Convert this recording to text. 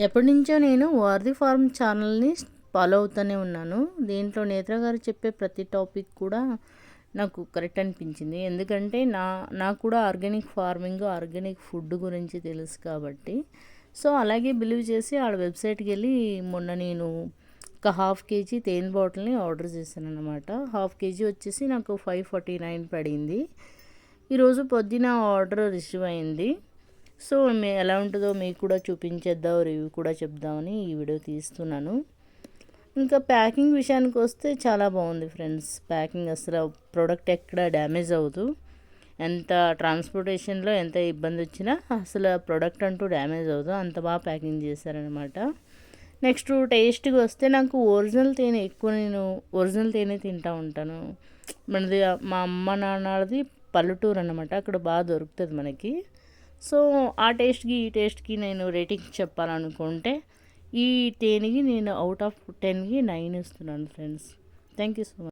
ఎప్పటినుంచో నేను వారధి ఫార్మ్ ఛానల్ని ఫాలో అవుతూనే ఉన్నాను. దీంట్లో నేత్ర గారు చెప్పే ప్రతి టాపిక్ కూడా నాకు కరెక్ట్ అనిపించింది. ఎందుకంటే నాకు కూడా ఆర్గానిక్ ఫార్మింగ్, ఆర్గానిక్ ఫుడ్ గురించి తెలుసు కాబట్టి. సో అలాగే బిలీవ్ చేసి ఆడ వెబ్సైట్కి వెళ్ళి మొన్న నేను ఒక హాఫ్ కేజీ తేనె బాటిల్ని ఆర్డర్ చేశాను అనమాట. హాఫ్ కేజీ వచ్చేసి నాకు 549 పడింది. ఈరోజు పొద్దున ఆర్డర్ రిసీవ్ అయింది. సో ఎలా ఉంటుందో మీకు కూడా చూపించేద్దాం, రివ్యూ కూడా చెప్దామని ఈ వీడియో తీస్తున్నాను. ఇంకా ప్యాకింగ్ విషయానికి వస్తే చాలా బాగుంది ఫ్రెండ్స్. ప్యాకింగ్ అసలు ప్రోడక్ట్ ఎక్కడ డ్యామేజ్ అవ్వదు. ఎంత ట్రాన్స్పోర్టేషన్లో ఎంత ఇబ్బంది వచ్చినా అసలు ప్రోడక్ట్ అంటూ డ్యామేజ్ అవ్వదు. అంత బాగా ప్యాకింగ్ చేశారనమాట. నెక్స్ట్ టేస్ట్కి వస్తే నాకు ఒరిజినల్ తేనె ఎక్కువ, నేను ఒరిజినల్ తేనె తింటూ ఉంటాను. మనది మా అమ్మ నాన్నది పల్లెటూరు అన్నమాట, అక్కడ బాగా దొరుకుతుంది మనకి. సో ఆ టేస్ట్కి ఈ టేస్ట్కి నేను రేటింగ్ చెప్పాలనుకుంటే ఈ తేనెకి నేను అవుట్ ఆఫ్ 10కి 9 ఇస్తున్నాను friends. Thank you so much.